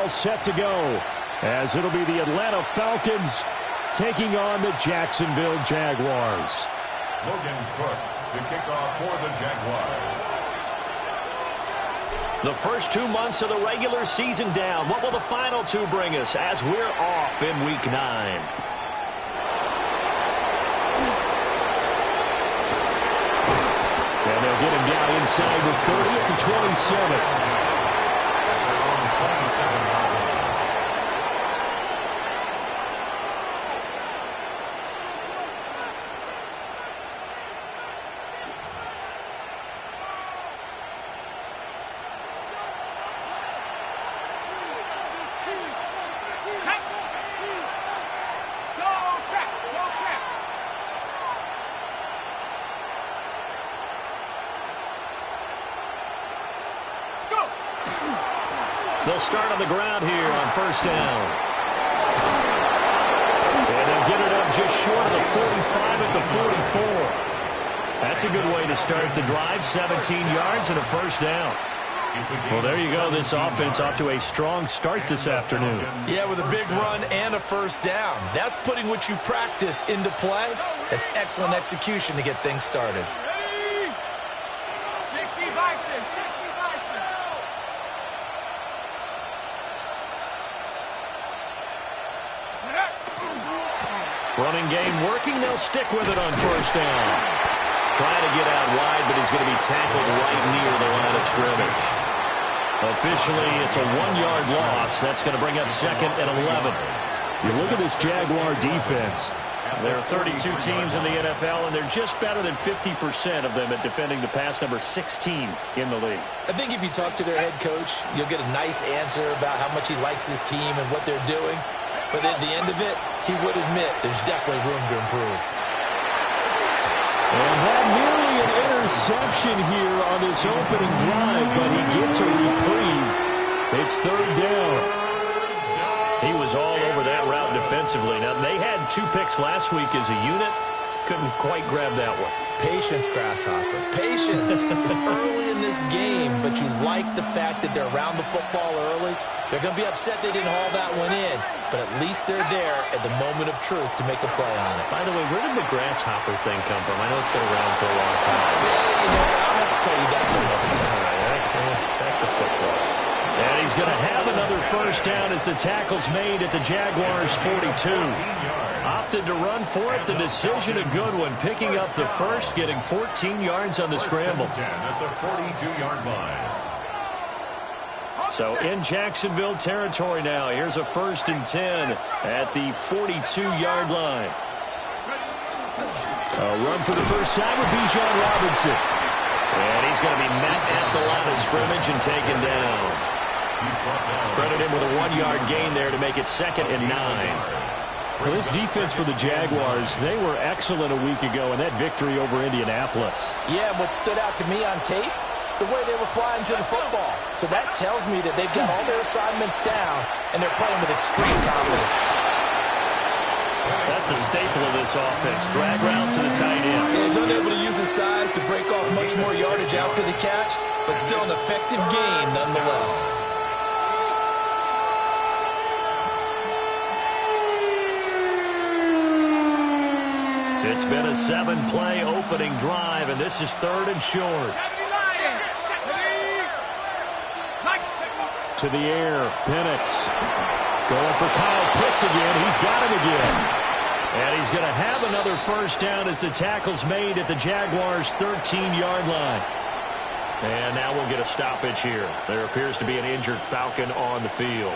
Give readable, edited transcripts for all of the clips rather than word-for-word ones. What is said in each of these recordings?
all set to go, as it'll be the Atlanta Falcons taking on the Jacksonville Jaguars. Logan Cook to kick off for the Jaguars. The first 2 months of the regular season down. What will the final 2 bring us as we're off in Week 9? And they'll get him down inside the 30 to 27. They'll start on the ground here on first down. And they'll get it up just short of the 45 at the 44. That's a good way to start the drive. 17 yards and a first down. Well, there you go. This offense off to a strong start this afternoon. Yeah, with a big run and a first down. That's putting what you practice into play. That's excellent execution to get things started. 60 Bison, 60 Bison. Running game working. They'll stick with it on first down. Trying to get out wide, but he's going to be tackled right near the line of scrimmage. Officially, it's a 1-yard loss. That's going to bring up second and 11. You look at this Jaguar defense. There are 32 teams in the NFL, and they're just better than 50% of them at defending the pass, number 16 in the league. I think if you talk to their head coach, you'll get a nice answer about how much he likes his team and what they're doing. But at the end of it, he would admit there's definitely room to improve. And that nearly an interception here on this opening drive, but he gets a reprieve. It's third down. He was all over that route defensively. Now, they had 2 picks last week as a unit. Couldn't quite grab that one. Patience, Grasshopper. Patience. It's early in this game, but you like the fact that they're around the football early. They're going to be upset they didn't haul that one in, but at least they're there at the moment of truth to make a play on it. By the way, where did the grasshopper thing come from? I know it's been around for a long time. Yeah, you know, I'll have to tell you that some other time. Back to football. And he's going to have another first down as the tackle's made at the Jaguars' 42. Opted to run for it. The decision a good one. Picking up the first, getting 14 yards on the scramble. 10 at the 42-yard line. So in Jacksonville territory now. Here's a 1st and 10 at the 42-yard line. A run for the first time with Bijan Robinson. And he's going to be met at the line of scrimmage and taken down. Credit him with a 1-yard gain there to make it 2nd and 9. Well, this defense for the Jaguars, they were excellent a week ago in that victory over Indianapolis. Yeah, what stood out to me on tape, the way they were flying to the football. So that tells me that they've got all their assignments down, and they're playing with extreme confidence. That's a staple of this offense. Drag route to the tight end. Yeah, he's unable to use his size to break off much more yardage after the catch, but still an effective gain nonetheless. It's been a 7-play opening drive, and this is 3rd and short. To the air, Penix going for Kyle Pitts again. He's got it again. And he's going to have another first down as the tackle's made at the Jaguars' 13-yard line. And now we'll get a stoppage here. There appears to be an injured Falcon on the field.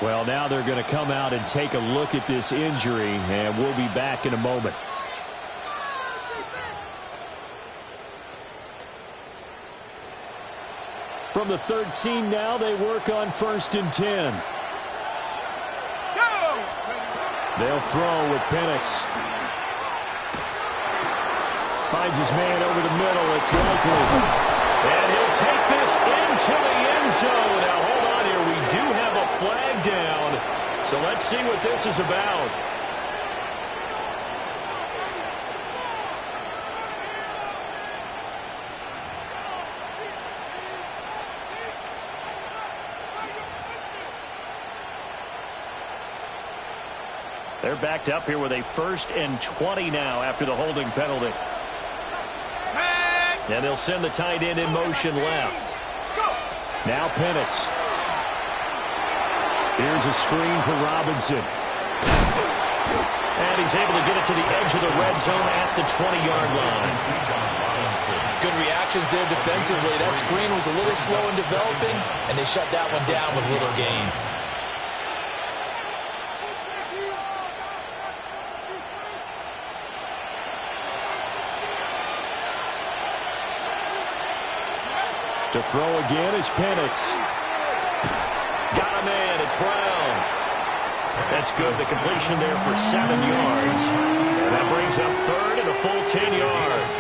Well, now they're going to come out and take a look at this injury, and we'll be back in a moment. From the 13 now, they work on 1st and 10. They'll throw with Penix. Finds his man over the middle. It's likely. And he'll take this into the end zone. Now, hold on here. We do have a flag down. So let's see what this is about. They're backed up here with a 1st and 20 now after the holding penalty. And they'll send the tight end in motion left. Now Penix. Here's a screen for Robinson. And he's able to get it to the edge of the red zone at the 20-yard line. Good reactions there defensively. That screen was a little slow in developing, and they shut that one down with little gain. To throw again is Penix. Got him in. It's Brown. That's good. The completion there for 7 yards. That brings up 3rd and a full 10 yards.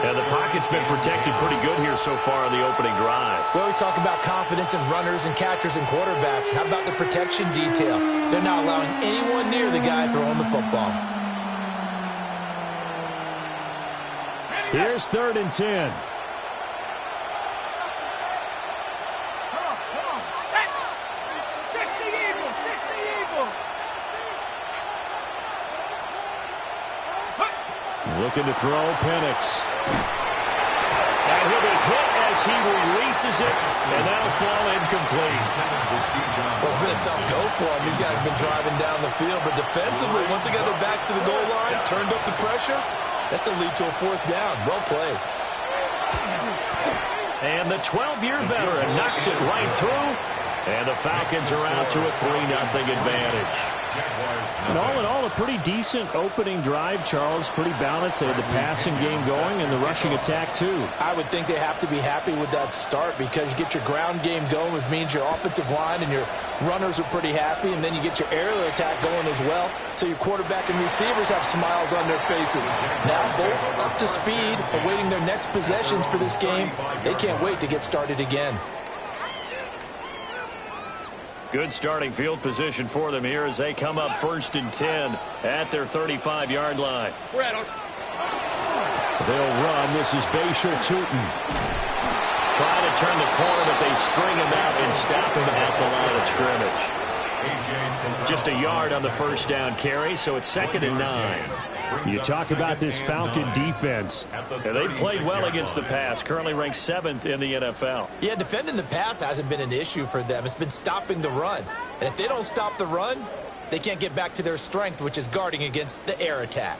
And the pocket's been protected pretty good here so far on the opening drive. We always talk about confidence in runners and catchers and quarterbacks. How about the protection detail? They're not allowing anyone near the guy throwing the football. Here's 3rd and 10. Looking to throw, Penix. And he'll be hit as he releases it, and that'll fall incomplete. Well, it's been a tough go for him. These guys have been driving down the field, but defensively, once they got their backs to the goal line, turned up the pressure, that's going to lead to a 4th down. Well played. And the 12-year veteran knocks it right through, and the Falcons are out to a 3-0 advantage. And all in all, a pretty decent opening drive, Charles. Pretty balanced. They had the passing game going and the rushing attack, too. I would think they have to be happy with that start because you get your ground game going, which means your offensive line and your runners are pretty happy, and then you get your aerial attack going as well. So your quarterback and receivers have smiles on their faces. Now both up to speed, awaiting their next possessions for this game. They can't wait to get started again. Good starting field position for them here as they come up 1st and 10 at their 35-yard line. They'll run. This is Bashal Tutin. Trying to turn the corner, but they string him out and stop him at the line of scrimmage. Just a yard on the 1st down carry, so it's 2nd and 9. You talk about this Falcon defense. Yeah, they played well against the pass, currently ranked 7th in the NFL. Yeah, defending the pass hasn't been an issue for them. It's been stopping the run. And if they don't stop the run, they can't get back to their strength, which is guarding against the air attack.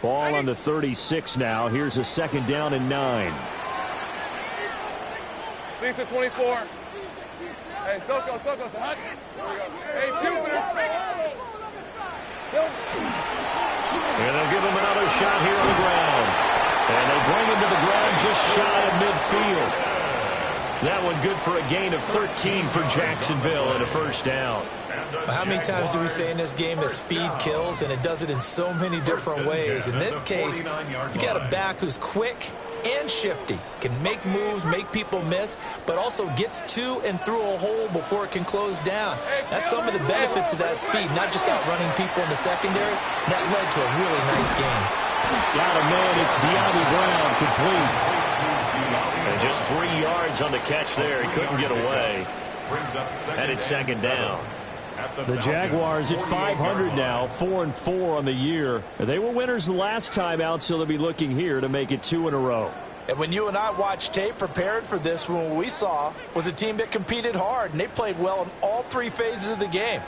Ball on the 36 now. Here's a 2nd down and 9. Lisa 24. Hey, Soko, Hut. Hey, Jupiter. And they'll give him another shot here on the ground. And they bring him to the ground just shy of midfield. That one good for a gain of 13 for Jacksonville and a 1st down. How many times do we say in this game that speed kills, and it does it in so many different ways? In this case, you got a back who's quick and shifty, can make moves, make people miss, but also gets to and through a hole before it can close down. That's some of the benefits of that speed, not just outrunning people in the secondary. That led to a really nice game. Got a man. It's De'Ami Brown, complete. And just 3 yards on the catch there. He couldn't get away. And it's 2nd down. The Jaguars at 500 now, 4-4 on the year. They were winners the last time out, so they'll be looking here to make it 2 in a row. And when you and I watched tape prepared for this, what we saw was a team that competed hard, and they played well in all 3 phases of the game.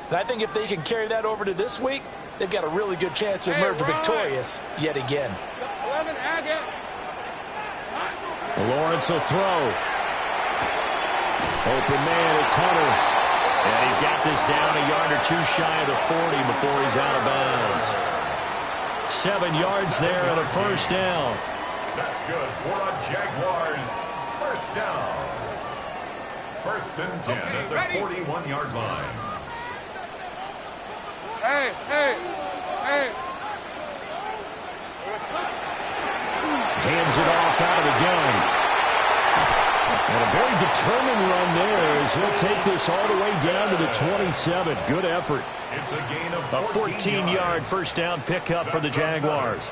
And I think if they can carry that over to this week, they've got a really good chance to emerge victorious yet again. 11, Lawrence will throw. Open man, it's Hunter. And he's got this down a yard or 2 shy of the 40 before he's out of bounds. 7 yards there and a 1st down. That's good for a Jaguars 1st down. 1st and 10 at the 41-yard line. Hey. Hands it off out of the gun. And a very determined run there as he'll take this all the way down to the 27. Good effort. It's a gain of A 14-yard first down pickup for the Jaguars.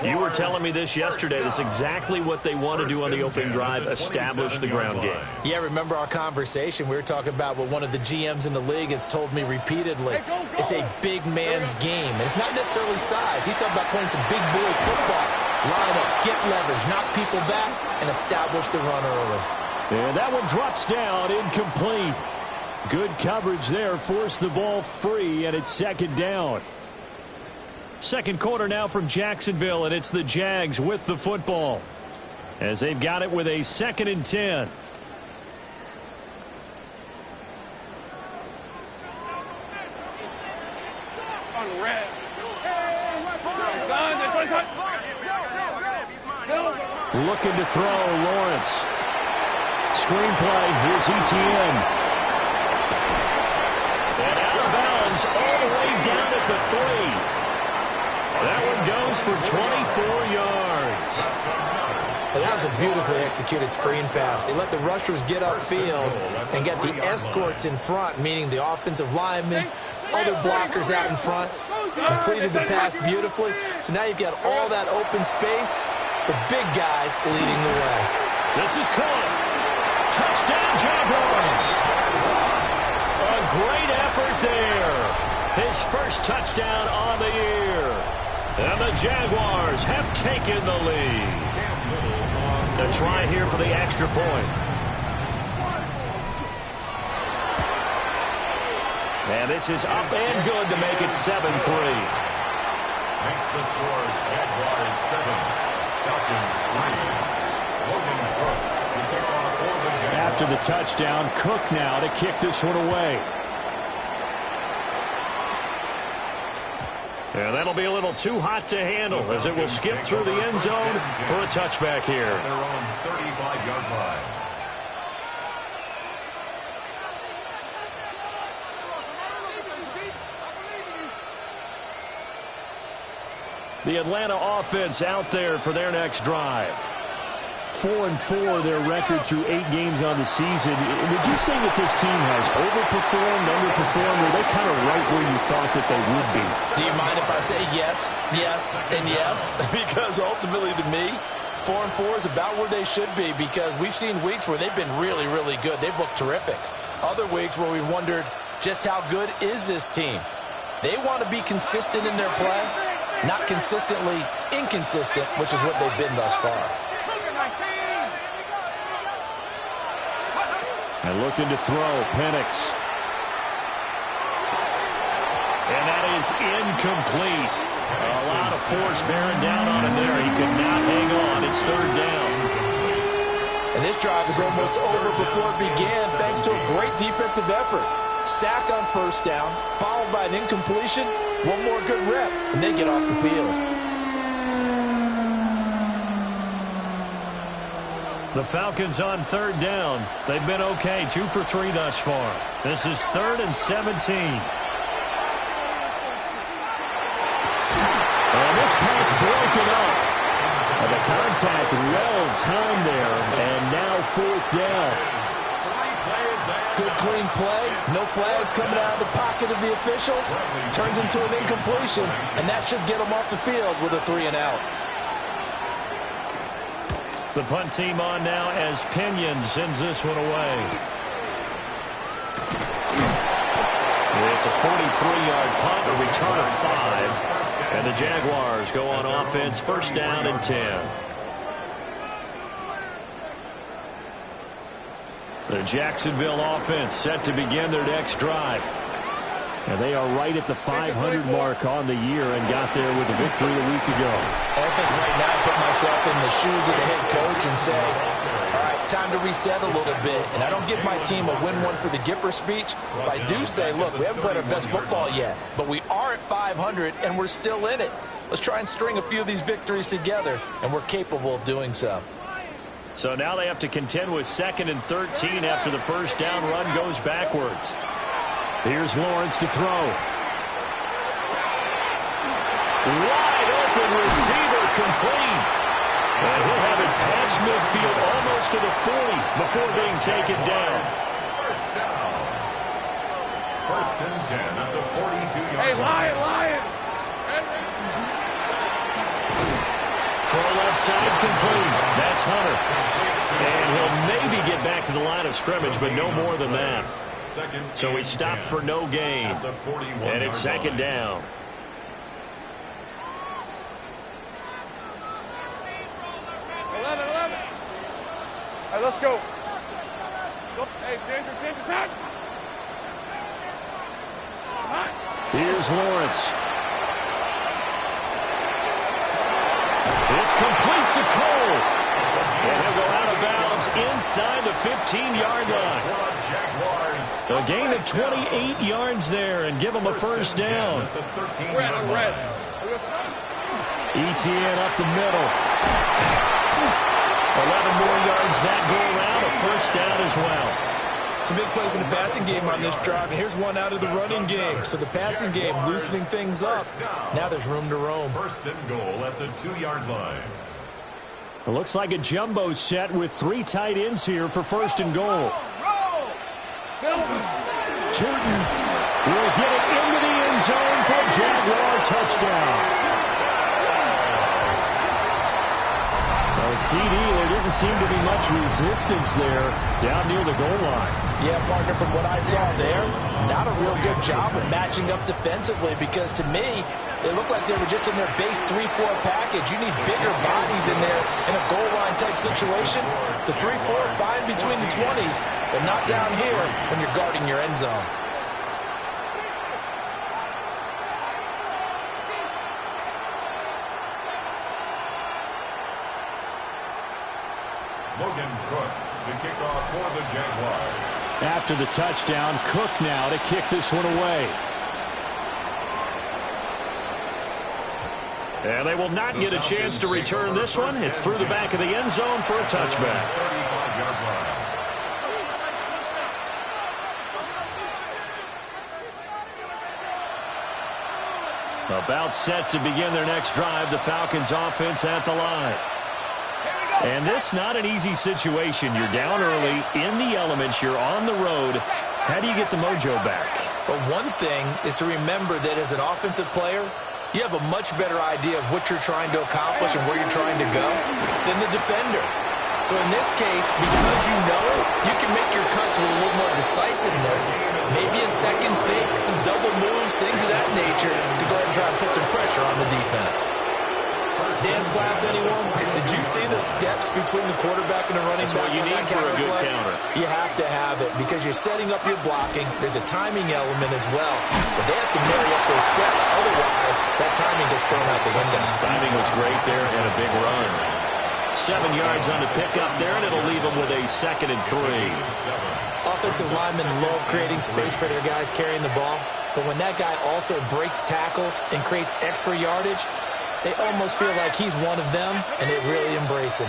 You were telling me this yesterday. This is exactly what they want to do on the opening drive, establish the ground game. Yeah, remember our conversation? We were talking about what one of the GMs in the league has told me repeatedly. It's a big man's game. And it's not necessarily size. He's talking about playing some big boy football. Line up, get leverage, knock people back, and establish the run early. And that one drops down, incomplete. Good coverage there, forced the ball free, and it's second down. Second quarter now from Jacksonville, and it's the Jags with the football as they've got it with a 2nd and 10. On red. Looking to throw, Lawrence. Screenplay, here's Etienne. And out of bounds all the way down at the 3. That one goes for 24 yards. And that was a beautifully executed screen pass. They let the rushers get upfield and get the escorts in front, meaning the offensive linemen, other blockers out in front. Completed the pass beautifully. So now you've got all that open space with big guys leading the way. This is caught. Touchdown, Jaguars. A great effort there. His first touchdown on the year. And the Jaguars have taken the lead. A try here for the extra point. And this is up and good to make it 7-3. Makes the score Jaguars 7, Falcons 3. Logan Cook to kick off for the Jaguars. After the touchdown, Cook now to kick this one away. And that'll be a little too hot to handle as it will skip through the end zone for a touchback here. Their own 35-yard line. The Atlanta offense out there for their next drive. 4-4 their record through 8 games on the season. Would you say that this team has overperformed, underperformed, or are they kind of right where you thought that they would be? Do you mind if I say yes, yes, and yes? Because ultimately to me, 4-4 is about where they should be because we've seen weeks where they've been really, really good. They've looked terrific. Other weeks where we've wondered just how good is this team. They want to be consistent in their play, not consistently inconsistent, which is what they've been thus far. And looking to throw, Penix. And that is incomplete. A lot of force bearing down on him there. He could not hang on. It's third down. And this drive is almost over before it began thanks to a great defensive effort. Sack on first down, followed by an incompletion. One more good rep, and they get off the field. The Falcons on third down. They've been okay, 2 for 3 thus far. This is 3rd and 17. And this pass broken up. And the contact well timed there, and now 4th down. Good clean play, no flags coming out of the pocket of the officials. Turns into an incompletion, and that should get them off the field with a 3-and-out. The punt team on now as Pinion sends this one away. It's a 43-yard punt, a return of 5. And the Jaguars go on offense, first down and 10. The Jacksonville offense set to begin their next drive. And they are right at the 500 mark on the year and got there with a victory a week ago. I think right now I put myself in the shoes of the head coach and say, all right, time to reset a little bit. And I don't give my team a win one for the Gipper speech. But I do say, look, we haven't played our best football yet. But we are at 500 and we're still in it. Let's try and string a few of these victories together. And we're capable of doing so. So now they have to contend with 2nd and 13 after the first down run goes backwards. Here's Lawrence to throw. Wide open receiver complete. And he'll have it past midfield almost to the 40 before being taken down. First down. First and 10 at the 42-yard line. Hey, Lion. Throw left side complete. That's Hunter. And he'll maybe get back to the line of scrimmage, but no more than that. So he stopped for no gain. And it's second down. Hey, let's go. Hey, Ginger, touch. Here's Lawrence. It's complete to Cole. And he'll go out of bounds inside the 15-yard line. A gain of 28 yards there and give him a first down. Red. ETN up the middle. 11 more yards that go around, a first down as well. Some big plays in the passing game on this drive, and here's one out of the running game. So the passing game loosening things up. Now there's room to roam. First and goal at the 2-yard line. It looks like a jumbo set with 3 tight ends here for first and goal. Turton will get it into the end zone for a Jaguar touchdown. CD, there didn't seem to be much resistance there down near the goal line. Yeah, partner, from what I saw there, not a real good job of matching up defensively because to me, they looked like they were just in their base 3-4 package. You need bigger bodies in there in a goal line type situation. The 3-4 fine between the 20s, but not down here when you're guarding your end zone. Logan Cook to kick off for the Jaguars. After the touchdown, Cook now to kick this one away. And they will not get a chance to return this one. It's through the back of the end zone for a touchback. 35-yard line. About set to begin their next drive, the Falcons offense at the line. And this not an easy situation. You're down early, in the elements, you're on the road. How do you get the mojo back? But one thing is to remember that as an offensive player, you have a much better idea of what you're trying to accomplish and where you're trying to go than the defender. So in this case, because you know it, you can make your cuts with a little more decisiveness, maybe a second fake, some double moves, things of that nature, to go ahead and try and put some pressure on the defense. Dance class, anyone? Did you see the steps between the quarterback and the running back? That's what you need for a good counter. You have to have it because you're setting up your blocking. There's a timing element as well. But they have to marry up those steps. Otherwise, that timing gets thrown out the window. Timing was great there and a big run. 7 yards on the pickup there, and it'll leave them with a 2nd and 3. Offensive linemen love creating space for their guys carrying the ball. But when that guy also breaks tackles and creates extra yardage, they almost feel like he's one of them, and they really embrace him.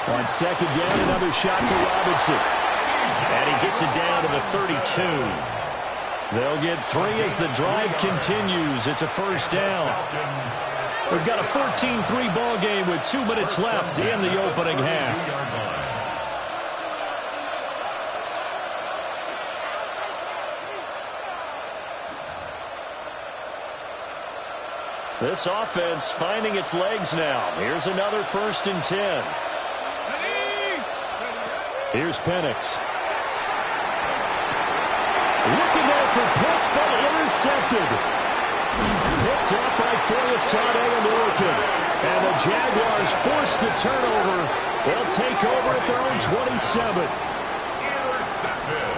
On 2nd down, another shot for Robinson. And he gets it down to the 32. They'll get 3 as the drive continues. It's a first down. We've got a 14-3 ball game with 2 minutes left in the opening half. This offense finding its legs now. Here's another 1st and 10. Here's Penix. Looking there for Pitts, but intercepted. Picked up by Foyesade and Lurkin. And the Jaguars force the turnover. They'll take over at their own 27. Intercepted.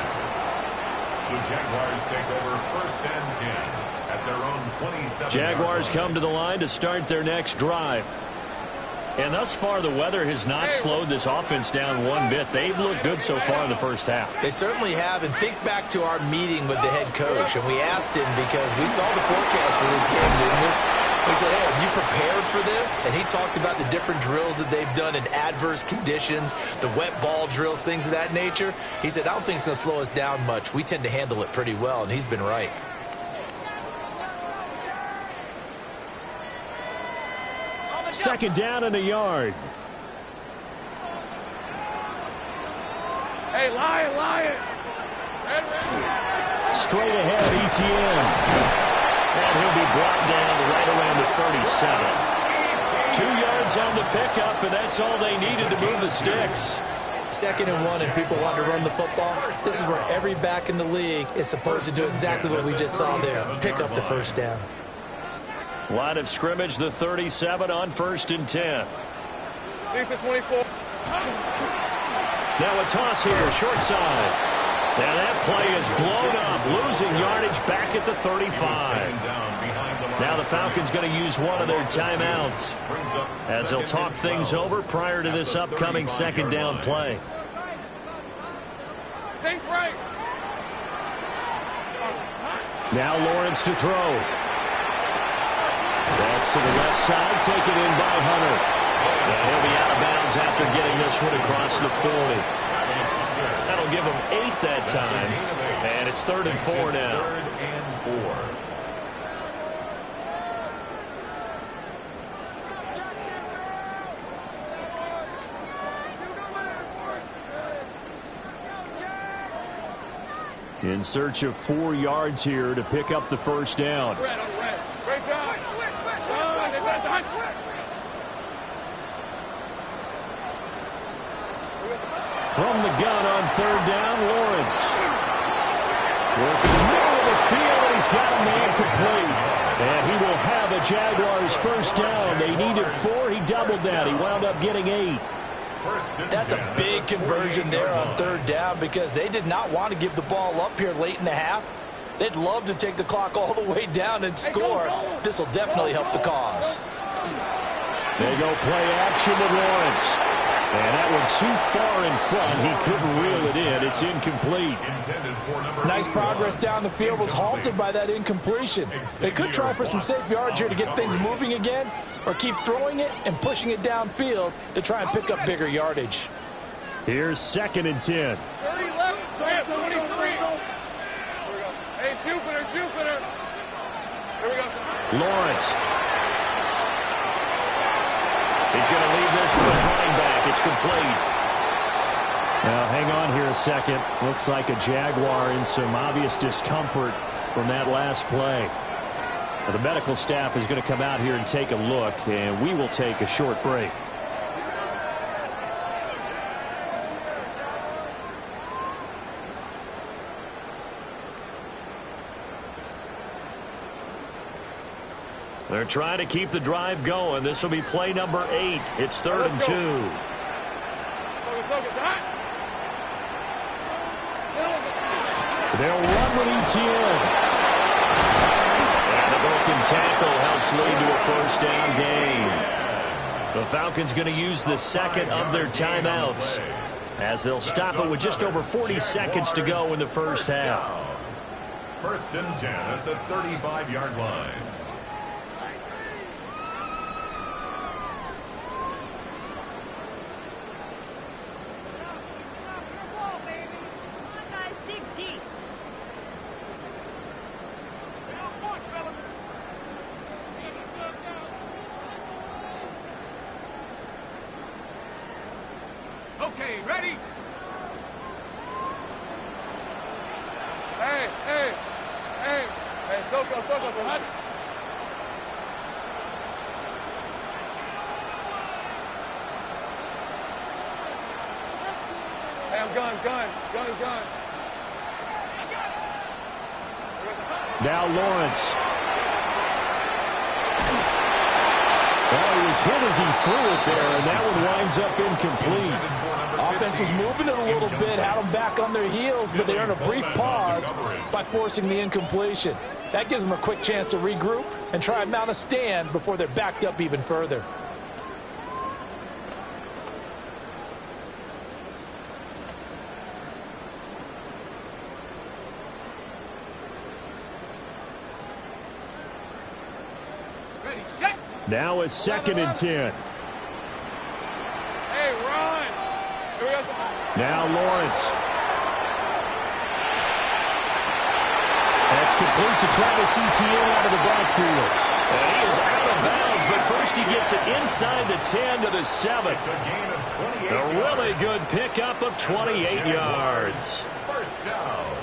The Jaguars take over 1st and 10. At their own 27. Jaguars come to the line to start their next drive. And thus far, the weather has not slowed this offense down one bit. They've looked good so far in the first half. They certainly have. And think back to our meeting with the head coach. And we asked him because we saw the forecast for this game, didn't we? We said, hey, have you prepared for this? And he talked about the different drills that they've done in adverse conditions, the wet ball drills, things of that nature. He said, I don't think it's going to slow us down much. We tend to handle it pretty well, and he's been right. second down and a yard. Hey, Lion. Red. Straight ahead, Etienne. And he'll be brought down right around the 37. 2 yards on the pickup, and that's all they needed to move the sticks. 2nd and 1, and people want to run the football. This is where every back in the league is supposed to do exactly what we just saw there. Pick up the first down. Line of scrimmage, the 37 on 1st and 10. Decent 24. Now a toss here, short side. Now that play is blown up, losing yardage back at the 35. Now the Falcons going to use one of their timeouts as they'll talk things over prior to this upcoming 2nd down play. Now Lawrence to throw. That's to the left side, taken in by Hunter. And he'll be out of bounds after getting this one across the 40. That'll give him 8 that time. And it's 3rd and 4 now. 3rd and 4. In search of 4 yards here to pick up the first down. Red. Great job. From the gun on 3rd down, Lawrence. Working the middle of the field, and he's got a man complete. And he will have a Jaguars first down. They needed 4. He doubled that. He wound up getting 8. That's a big conversion there on 3rd down because they did not want to give the ball up here late in the half. They'd love to take the clock all the way down and score. This will definitely help the cause. They go play action with Lawrence. And that one too far in front. He couldn't reel it in. It's incomplete. Nice progress down the field was halted by that incompletion. They could try for some safe yards here to get things moving again, or keep throwing it and pushing it downfield to try and pick up bigger yardage. Here's 2nd and 10. 30 left, 23. Hey, Jupiter. Here we go. Lawrence. He's going to leave this for his running back. It's complete. Now, hang on here a second. Looks like a Jaguar in some obvious discomfort from that last play. Now, the medical staff is going to come out here and take a look, and we will take a short break. They're trying to keep the drive going. This will be play number 8. It's 3rd and 2. They'll run with Etienne. And the broken tackle helps lead to a first down gain. The Falcons going to use the 2nd of their timeouts as they'll stop it with just over 40 seconds to go in the first half. 1st and 10 at the 35-yard line. Okay, ready? Hey, Soko, so hot. Hey, I'm gun. Now Lawrence. Well, he was hit as he threw it there, and that one winds up incomplete. Offense was moving it a little bit, had them back on their heels, but they earned a brief pause by forcing the incompletion. That gives them a quick chance to regroup and try and mount a stand before they're backed up even further. Ready, set. Now it's 2nd and 10. Hey, run. Here we go. Now Lawrence. That's complete to Travis Etienne out of the backfield. And he is out of bounds, but first he gets it inside the 10 to the 7. It's a gain of 28 A really yards. good pickup of 28 yards. First down.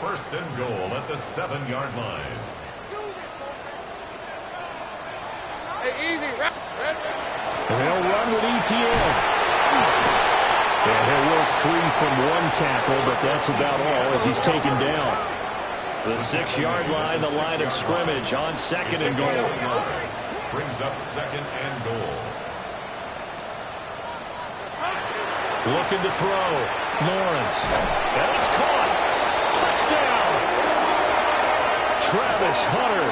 First and goal at the 7-yard line. Hey, easy. Red. And they'll run with ETN. And he'll work free from one tackle, but that's about all as he's taken down. The 6-yard line, the line of scrimmage on second and goal. Brings up second and goal. Looking to throw. Lawrence. And it's caught. Touchdown. Travis Hunter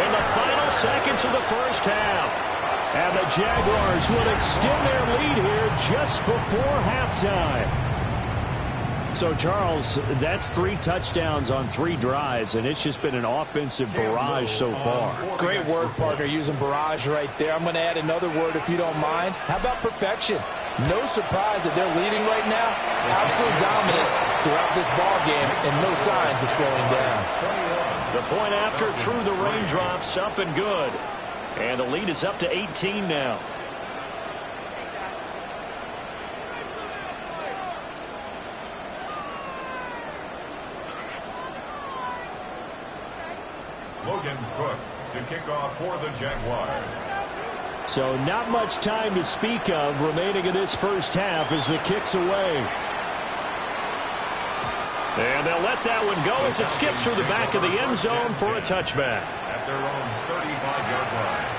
in the final seconds of the first half. And the Jaguars will extend their lead here just before halftime. So, Charles, that's 3 touchdowns on 3 drives, and it's just been an offensive barrage so far. Great work, partner, using barrage right there. I'm going to add another word if you don't mind. How about perfection? No surprise that they're leading right now. Absolute dominance throughout this ball game and no signs of slowing down. The point after through the raindrops, up and good. And the lead is up to 18 now. Logan Cook to kick off for the Jaguars. So not much time to speak of remaining in this first half as the kick's away. And they'll let that one go as it skips through the back of the end zone for a touchback. At their own 35-yard line.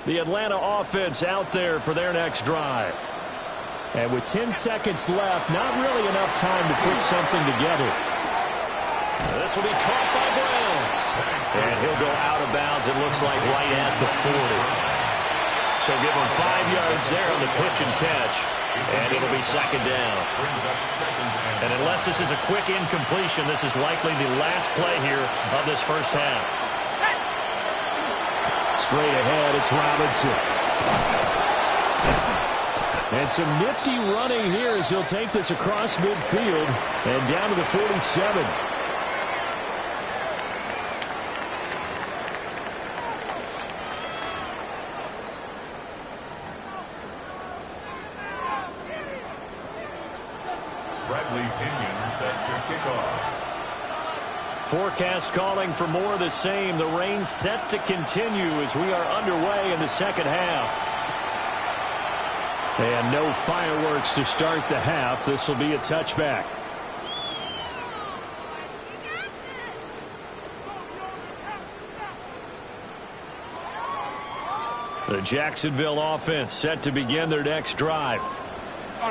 The Atlanta offense out there for their next drive. And with 10 seconds left, not really enough time to put something together. This will be caught by Brown. And he'll go out of bounds, it looks like, right at the 40. So give him 5 yards there on the pitch and catch. And it'll be second down. And unless this is a quick incompletion, this is likely the last play here of this first half. Straight ahead, it's Robinson. And some nifty running here as he'll take this across midfield and down to the 47. Bradley Pinion set to kick off. Forecast calling for more of the same. The rain set to continue as we are underway in the second half. And no fireworks to start the half. This will be a touchback. The Jacksonville offense set to begin their next drive.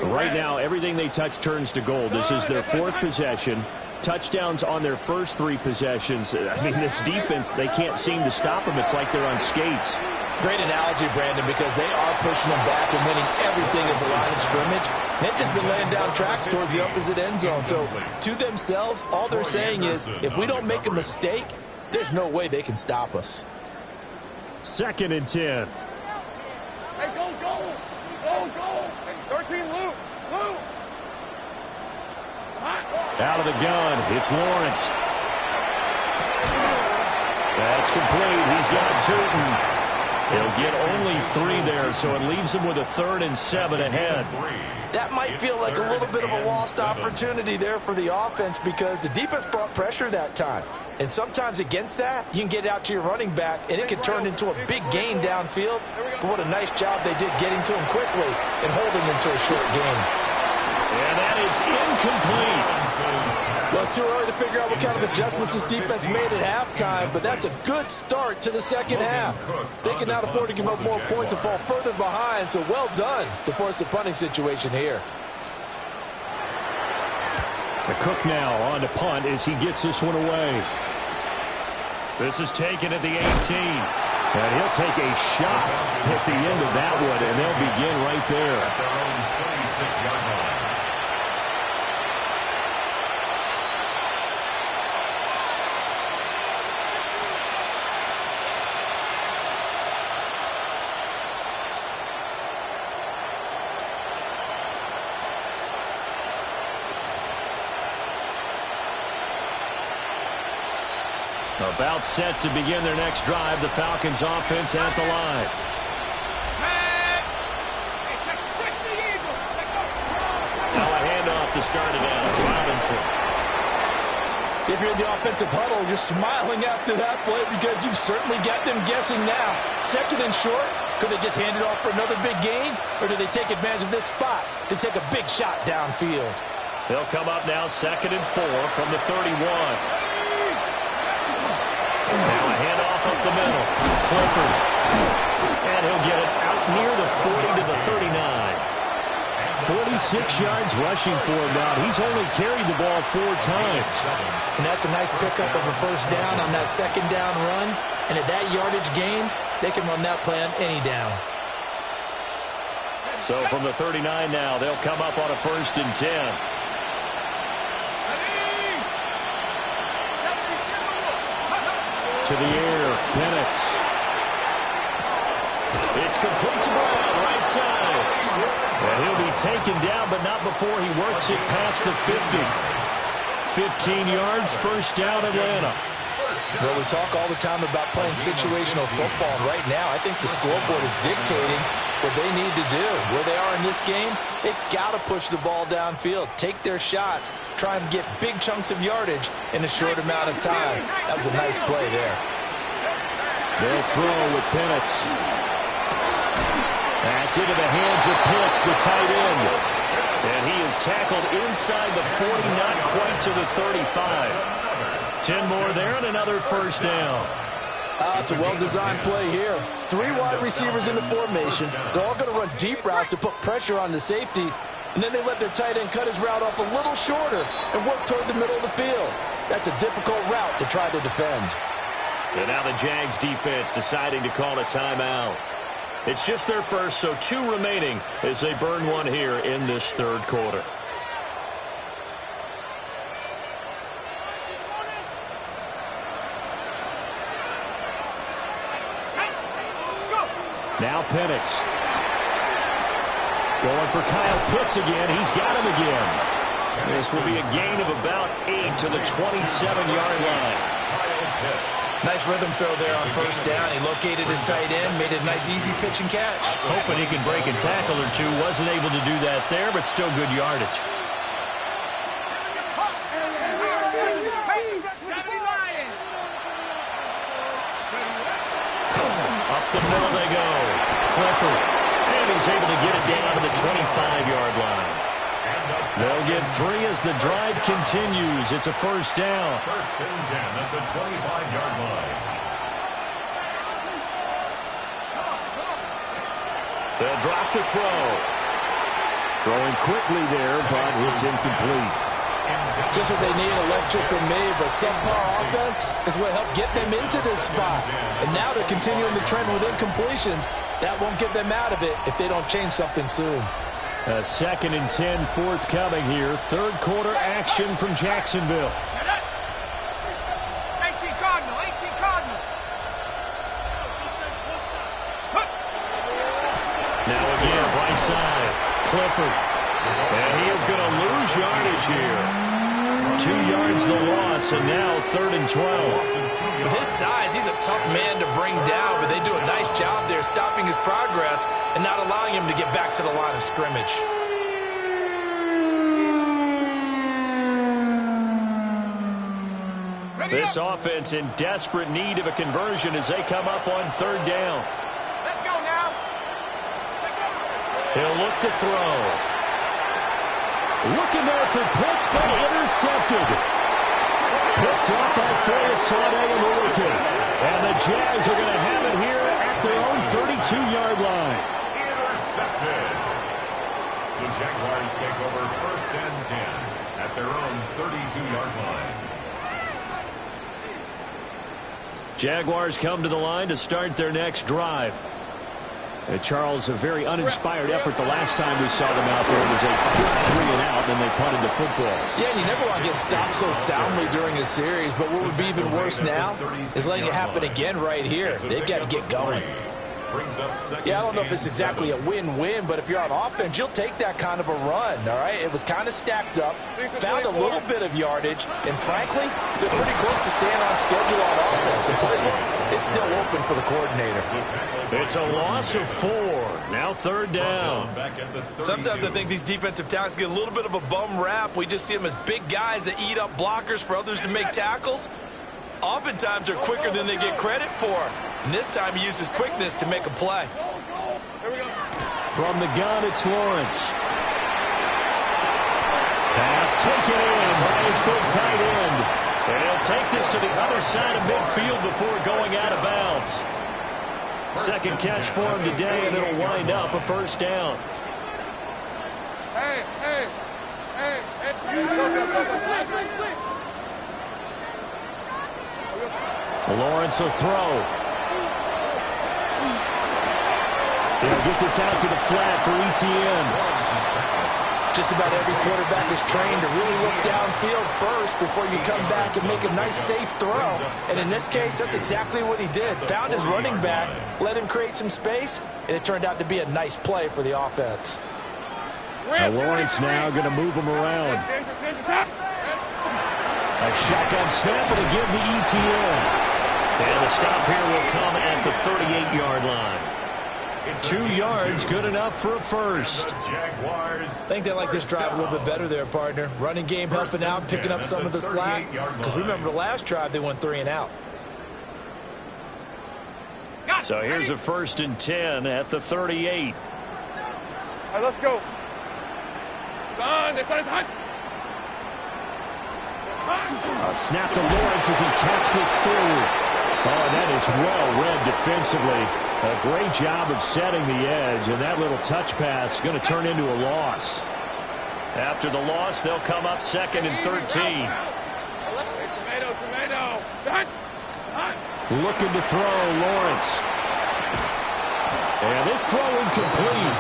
Right now, everything they touch turns to gold. This is their 4th possession. Touchdowns on their first 3 possessions. I mean, this defense, they can't seem to stop them. It's like they're on skates. Great analogy, Brandon, because they are pushing them back and winning everything at the line of scrimmage. They've just been laying down tracks towards the opposite end zone. So, to themselves, all they're saying is, if we don't make a mistake, there's no way they can stop us. 2nd and 10. Hey, go, go! Go, go! Hey, 13, Lou! Lou! Out of the gun, it's Lawrence. That's complete. He's got Tootin. He'll get only 3 there, so it leaves him with a 3rd and 7 ahead. That might feel like a little bit of a lost opportunity there for the offense because the defense brought pressure that time. And sometimes against that, you can get out to your running back, and it can turn into a big gain downfield. But what a nice job they did getting to him quickly and holding him to a short gain. And that is incomplete. Well, it's too early to figure out what kind of adjustments this defense made at halftime, but that's a good start to the second half. They can now afford to give up more points and fall further behind, so well done to force the punting situation here. The Cook now on to punt as he gets this one away. This is taken at the 18. And he'll take a shot at the end of that one, and they'll begin right there. At their own 26-yard line. About set to begin their next drive. The Falcons offense at the line. Now a handoff to start it out. Robinson. If you're in the offensive huddle, you're smiling after that play because you've certainly got them guessing now. 2nd and short. Could they just hand it off for another big gain? Or do they take advantage of this spot to take a big shot downfield? They'll come up now 2nd and 4 from the 31. Now a handoff up the middle. Clifford. And he'll get it out near the 40 to the 39. 46 yards rushing for him now. He's only carried the ball 4 times. And that's a nice pickup of a first down on that 2nd down run. And at that yardage gained, they can run that play on any down. So from the 39 now, they'll come up on a 1st and 10. To the air, Penix. It's complete to Brown, right side. And he'll be taken down, but not before he works it past the 50. 15 yards, first down Atlanta. Well, we talk all the time about playing situational football, and right now I think the scoreboard is dictating what they need to do. Where they are in this game, they've got to push the ball downfield, take their shots, try and get big chunks of yardage in a short amount of time. That was a nice play there. They'll throw with Penix. That's into the hands of Pitts, the tight end. And he is tackled inside the 40, not quite to the 35. 10 more there and another first down. It's a well-designed play here. 3 wide receivers in the formation. They're all going to run deep routes to put pressure on the safeties, and then they let their tight end cut his route off a little shorter and work toward the middle of the field. That's a difficult route to try to defend. And now the Jags defense deciding to call a timeout. It's just their first, so 2 remaining as they burn one here in this third quarter. Now Penix. Going for Kyle Pitts again. He's got him again. This will be a gain of about 8 to the 27-yard line. Nice rhythm throw there on first down. He located his tight end, made a nice easy pitch and catch. Hoping he can break a tackle or two. Wasn't able to do that there, but still good yardage. Up the middle they go. Clifford. And he's able to get it down to the 25-yard line. They'll get 3 as the drive continues. It's a first down. First and 10 at the 25-yard line. They'll drop the throw. Throwing quickly there, but it's incomplete. Just what they need, electric from me, but subpar offense is what helped get them into this spot. And now they're continuing the trend with incompletions. That won't get them out of it if they don't change something soon. A 2nd and 10 forthcoming here. Third quarter action from Jacksonville. 18 Cardinal, 18 Cardinal. Now again, right side. Clifford. And he is going to lose yardage here. 2 yards the loss, and now 3rd and 12. With his size, he's a tough man to bring down, but they do a nice job there stopping his progress and not allowing him to get back to the line of scrimmage. This offense in desperate need of a conversion as they come up on 3rd down. Let's go now. He'll look to throw. Looking there for Pitts, but intercepted. Picked up by Sade and Ulrike. And the Jags are going to have it here at their own 32-yard line. Intercepted. The Jaguars take over first and 10 at their own 32-yard line. Jaguars come to the line to start their next drive. Charles, a very uninspired effort the last time we saw them out there. It was a quick 3 and out, then they punted the football. Yeah, and you never want to get stopped so soundly during a series, but what would be even worse now is letting it happen again right here. They've got to get going. Yeah, I don't know if it's exactly a win-win, but if you're on offense, you'll take that kind of a run, all right? It was kind of stacked up, found a little bit of yardage, and frankly, they're pretty close to staying on schedule on offense. The playbook is still open for the coordinator. It's a loss of 4. Now 3rd down. Sometimes I think these defensive tackles get a little bit of a bum rap. We just see them as big guys that eat up blockers for others to make tackles. Oftentimes they're quicker than they get credit for. And this time he uses quickness to make a play. From the gun, it's Lawrence. Pass taken in by his big tight end. And he'll take this to the other side of midfield before going out of bounds. Second catch for him today, and it'll wind up a first down. Hey. Lawrence will throw. He'll get this out to the flat for Etienne. Just about every quarterback is trained to really look downfield first before you come back and make a nice, safe throw. And in this case, that's exactly what he did. Found his running back, let him create some space, and it turned out to be a nice play for the offense. Now Lawrence now going to move him around. A shotgun snap and again to Etienne. And the stop here will come at the 38-yard line. 2 yards, good enough for a first. Jaguars. I think they like this drive a little bit better there, partner. Running game helping out, picking up some of the slack. Because remember the last drive, they went 3 and out. So here's a 1st and 10 at the 38. All right, let's go. It's on. A snap to Lawrence as he taps this forward. Oh, that is well read defensively. A great job of setting the edge, and that little touch pass is going to turn into a loss. After the loss, they'll come up 2nd and 13. Looking to throw, Lawrence. And this throw incomplete.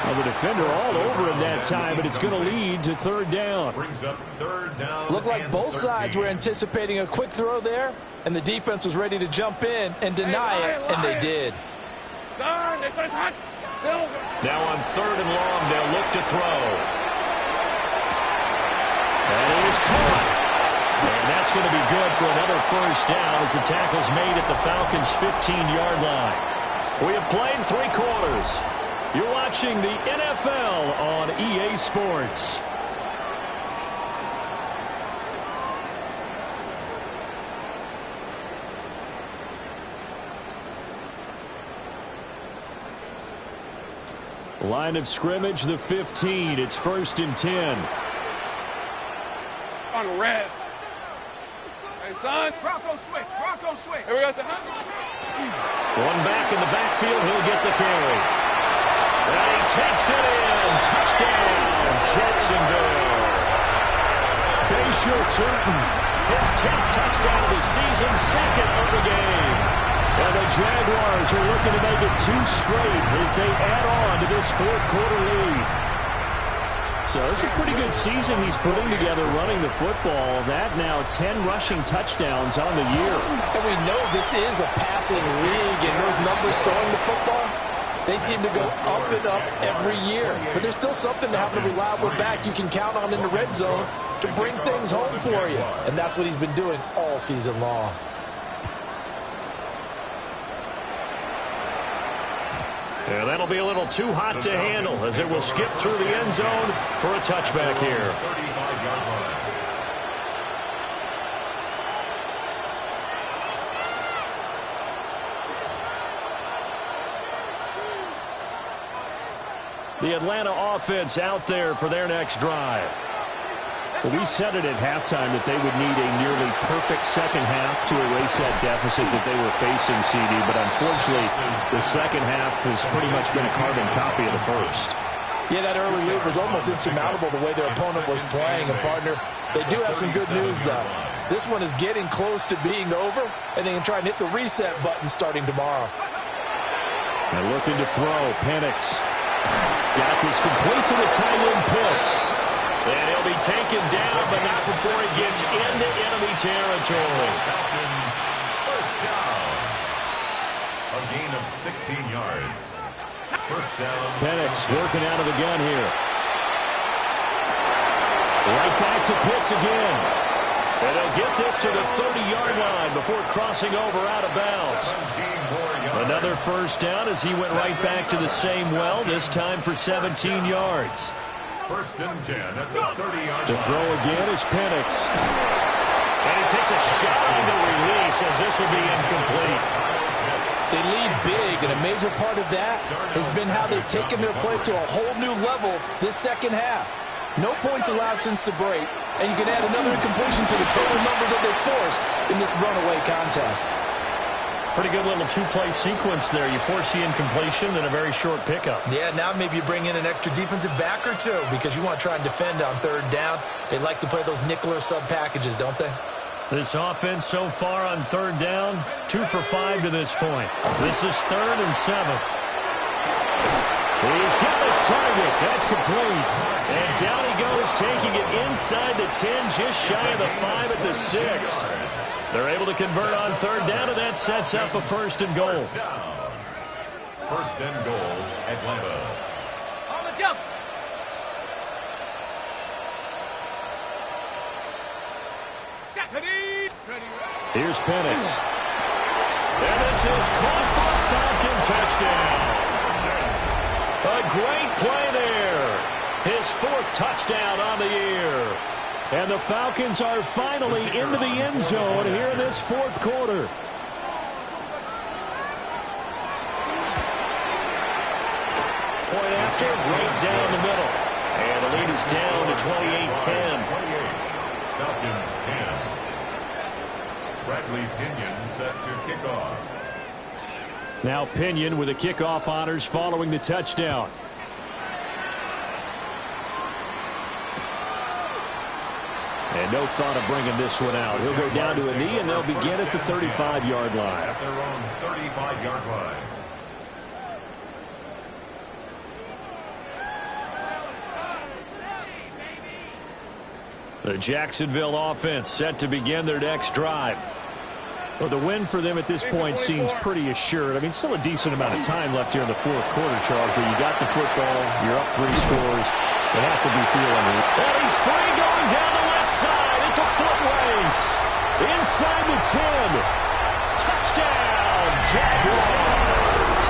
Well, the defender all over him that time, but it's going to lead to 3rd down. Brings up 3rd down. Looked like both sides were anticipating a quick throw there, and the defense was ready to jump in and deny it, and they did. Now on 3rd and long, they'll look to throw. And it is caught. And that's going to be good for another 1st down as the tackle's made at the Falcons' 15-yard line. We have played 3 quarters. You're watching the NFL on EA Sports. Line of scrimmage, the 15. It's 1st and 10. On red. Hey, son. Bronco switch. Bronco switch. Here we go, son. One back in the backfield. He'll get the carry. And he takes it in. Touchdown, Jacksonville. Bayshore Turton, his 10th touchdown of the season, 2nd of the game. And the Jaguars are looking to make it 2 straight as they add on to this 4th quarter lead. So it's a pretty good season he's putting together running the football. That now 10 rushing touchdowns on the year. And we know this is a passing league, and those numbers throwing the football, they seem to go up and up every year. But there's still something to have a reliable back you can count on in the red zone to bring things home for you. And that's what he's been doing all season long. Yeah, that'll be a little too hot to handle as it will skip through the end zone for a touchback here. 35-yard line. The Atlanta offense out there for their next drive. Well, we said it at halftime that they would need a nearly perfect second half to erase that deficit that they were facing, CD. But unfortunately, the second half has pretty much been a carbon copy of the first. Yeah, that early lead was almost insurmountable the way their opponent was playing. And, partner, they do have some good news, though. This one is getting close to being over, and they can try and hit the reset button starting tomorrow. And looking to throw, Penix. Got this complete to the tight end Pitts. And he'll be taken down, but not before he gets into enemy territory. Falcons, 1st down. A gain of 16 yards. 1st down. Penix working out of the gun here. Right back to Pitts again. And he'll get this to the 30-yard line before crossing over out of bounds. 17 more yards. Another 1st down as he went right back to the same well, this time for 17 yards. 1st and 10 at the 30-yard To line. throw again is Penix. And he takes a shot on the release as this will be incomplete. They lead big, and a major part of that has been how they've taken their play to a whole new level this second half. No points allowed since the break, and you can add another incompletion to the total number that they forced in this runaway contest. Pretty good little 2-play sequence there. You force the incompletion, then a very short pickup. Yeah, now maybe you bring in an extra defensive back or two because you want to try and defend on 3rd down. They like to play those nickel or sub packages, don't they? This offense so far on 3rd down, 2 for 5 to this point. This is 3rd and 7. He's got his target. That's complete. And down he goes, taking it inside the 10, just shy of the 5 at the 6. They're able to convert on 3rd down, and that sets up a 1st and goal. 1st down. 1st and goal, Atlanta. On the jump. Here's Penix. And this is caught for a Falcon touchdown. A great play there. His 4th touchdown on the year. And the Falcons are finally into the end zone here in this 4th quarter. Point after, right down the middle. And the lead is down to 28-10. 28. Falcons 10. Bradley Pinion set to kick off. Now Pinion with the kickoff honors following the touchdown. And no thought of bringing this one out. He'll go down to a knee, and they'll begin at the 35-yard line. At their own 35-yard line. The Jacksonville offense set to begin their next drive. Well, the win for them at this point seems pretty assured. I mean, still a decent amount of time left here in the fourth quarter, Charles, but you got the football, you're up 3 scores. They have to be feeling it. Well, he's free going down the left side. It's a foot race. Inside the 10. Touchdown, Jaguars.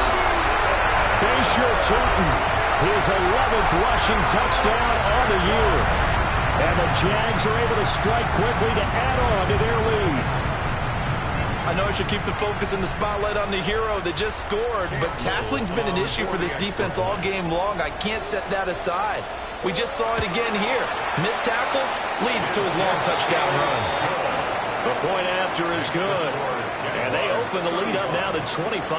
Bashaw Turton, his 11th rushing touchdown on the year. And the Jags are able to strike quickly to add on to their lead. I know I should keep the focus and the spotlight on the hero that just scored, but tackling's been an issue for this defense all game long. I can't set that aside. We just saw it again here. Missed tackles leads to his long touchdown run. The point after is good. And they open the lead up now to 25.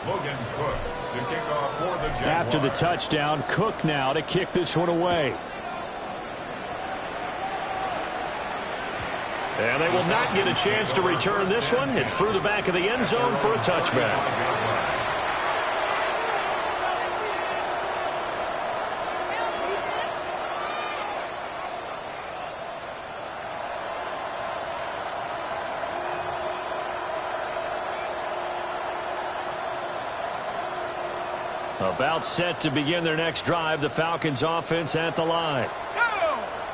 Logan Cook to kick off for the Jaguars. After the touchdown, Cook now to kick this one away. And they will not get a chance to return this one. It's through the back of the end zone for a touchback. About set to begin their next drive, the Falcons offense at the line.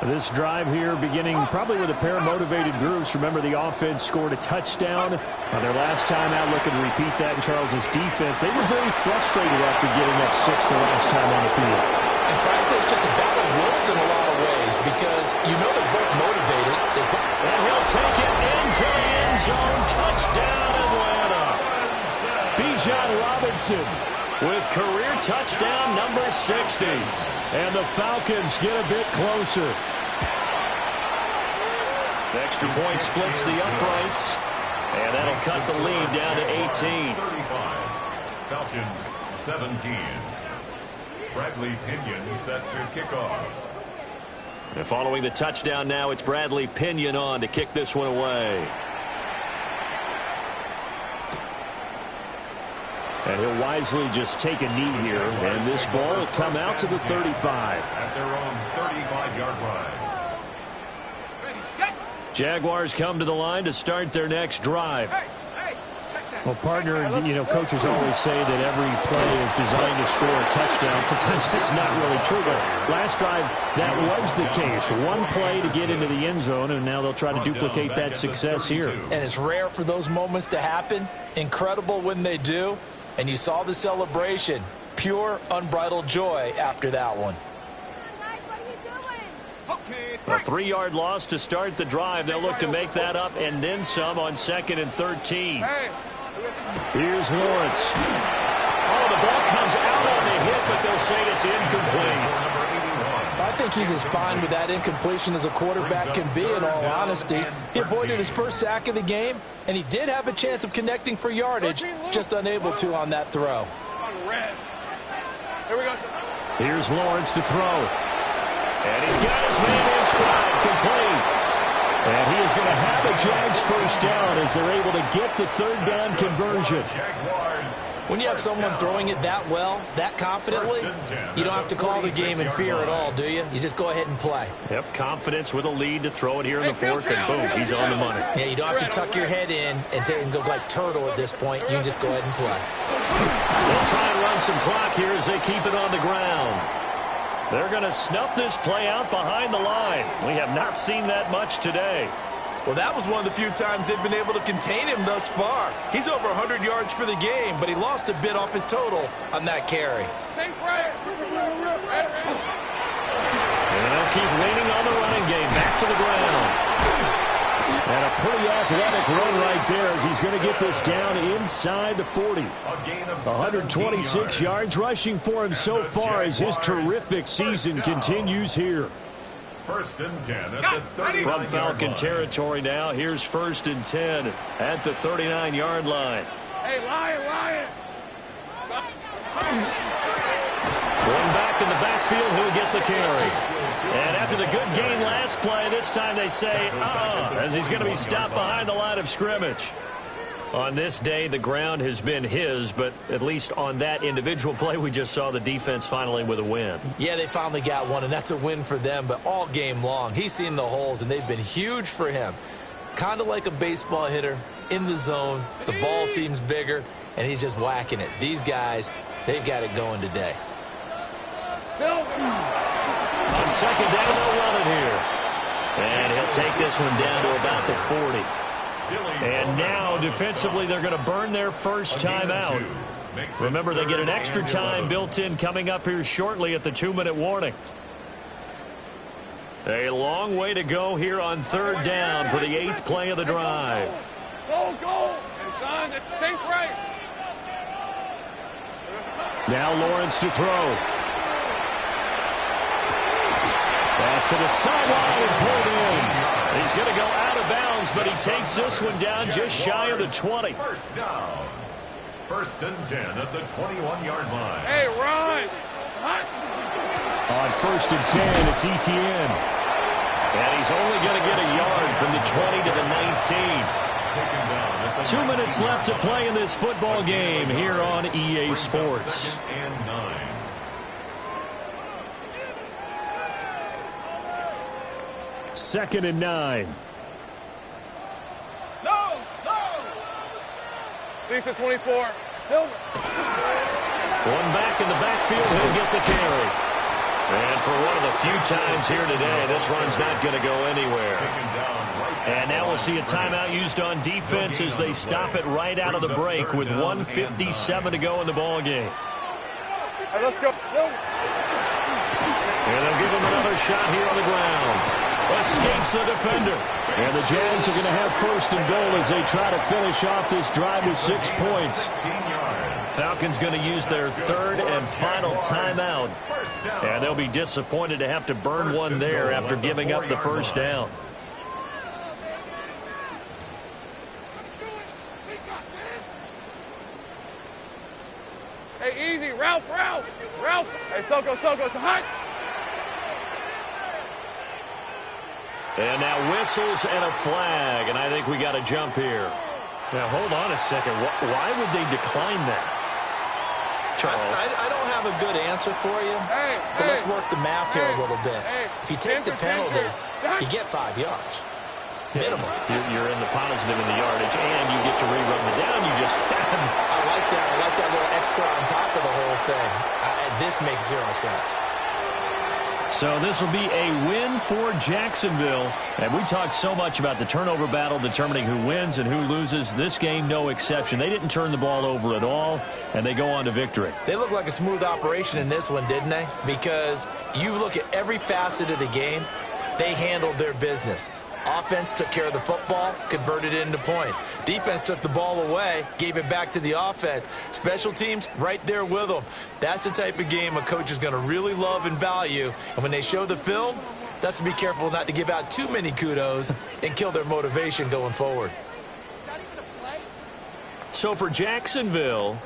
This drive here beginning probably with a pair of motivated groups. Remember, the offense scored a touchdown on their last time out. Looking to repeat that in Charles's defense. They were very frustrated after giving up 6 the last time on the field. And frankly, it's just a battle of wills in a lot of ways because you know they're both motivated. And he'll take it into the end zone. Touchdown, Atlanta. Bijan Robinson With career touchdown number 60. And the Falcons get a bit closer. The extra point splits the uprights. And that'll cut the lead down to 18. 35. Falcons 17. Bradley Pinion set to kick off. And following the touchdown now, it's Bradley Pinion on to kick this one away. And he'll wisely just take a knee here. And this ball will come out to the 35. At their own 35-yard line. Jaguars come to the line to start their next drive. Well, partner, you know, coaches always say that every play is designed to score a touchdown. Sometimes it's not really true, but last drive, that was the case. One play to get into the end zone, and now they'll try to duplicate that success here. And it's rare for those moments to happen. Incredible when they do. And you saw the celebration. Pure, unbridled joy after that one. A 3-yard loss to start the drive. They'll look to make that up and then some on 2nd and 13. Here's Lawrence. Oh, the ball comes out on the hit, but they'll say it's incomplete. I think he's as fine with that incompletion as a quarterback can be, in all honesty. He avoided his first sack of the game, and he did have a chance of connecting for yardage, just unable to on that throw. Here's Lawrence to throw. And he's got his man in stride, complete. And he is going to have a Jags first down as they're able to get the 3rd down conversion. When you have someone throwing it that well, that confidently, you don't have to call the game in fear at all, do you? You just go ahead and play. Yep, confidence with a lead to throw it here in the 4th, and boom, he's on the money. Yeah, you don't have to tuck your head in and go like turtle at this point. You can just go ahead and play. They'll try and run some clock here as they keep it on the ground. They're going to snuff this play out behind the line. We have not seen that much today. Well, that was one of the few times they've been able to contain him thus far. He's over 100 yards for the game, but he lost a bit off his total on that carry. And they'll keep leaning on the running game. Back to the ground. And a pretty athletic run right there as he's going to get this down inside the 40. 126 yards rushing for him so far as his terrific season continues here. First and 10 at the 39-yard From Falcon line. territory now, here's first and 10 at the 39-yard line. Hey, Lion. One back in the backfield, he'll get the carry. And after the good game last play, this time they say, as he's going to be stopped behind the line of scrimmage. On this day, the ground has been his, but at least on that individual play, we just saw the defense finally with a win. Yeah, they finally got one, and that's a win for them, but all game long, he's seen the holes, and they've been huge for him. Kind of like a baseball hitter in the zone. The ball seems bigger, and he's just whacking it. These guys, they've got it going today. On second down, they'll run it here. And he'll take this one down to about the 40. And now, defensively, they're going to burn their first time out. Remember, they get an extra time built in coming up here shortly at the 2-minute warning. A long way to go here on third down for the 8th play of the drive. Go. And Sean, safe right. Now Lawrence to throw. Pass to the sideline and pulled in. He's going to go out of bounds, but he takes this one down just shy of the 20. First down. First and 10 at the 21-yard line. Hey, run. On first and 10, it's ETN. And he's only going to get a yard from the 20 to the 19. 2 minutes left to play in this football game here on EA Sports. Second and 9. Second and 9. No. Lisa 24. Silver. One back in the backfield, he'll get the carry. And for one of the few times here today, this run's not going to go anywhere. And now we'll see a timeout used on defense as they stop it right out of the break with 1:57 to go in the ball game. Hey, let's go. Silver. And they'll give him another shot here on the ground. Escapes the defender. And the Jags are going to have first and goal as they try to finish off this drive with 6 points. Falcons going to use their third and final timeout. And they'll be disappointed to have to burn one there after giving up the first down. Hey, easy. Ralph. Hey, Soko, hot. And now whistles and a flag, and I think we got to jump here. Now, hold on a second. Why would they decline that? Charles? I don't have a good answer for you, but let's work the math here a little bit. If you take the penalty, you get 5 yards. Minimum. You're in the positive in the yardage, and you get to rerun the down you just had. I like that. I like that little extra on top of the whole thing. This makes 0 sense. So this will be a win for Jacksonville. And we talked so much about the turnover battle determining who wins and who loses. This game, no exception. They didn't turn the ball over at all, and they go on to victory. They look like a smooth operation in this one, didn't they? Because you look at every facet of the game, they handled their business. Offense took care of the football, converted it into points. Defense took the ball away, gave it back to the offense. Special teams, right there with them. That's the type of game a coach is going to really love and value. And when they show the film, they have to be careful not to give out too many kudos and kill their motivation going forward. So for Jacksonville,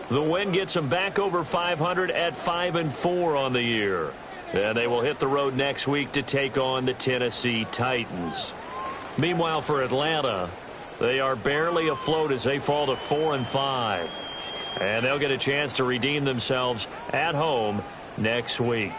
the win gets them back over 500 at 5-4 on the year. And they will hit the road next week to take on the Tennessee Titans. Meanwhile, for Atlanta, they are barely afloat as they fall to 4-5. And they'll get a chance to redeem themselves at home next week.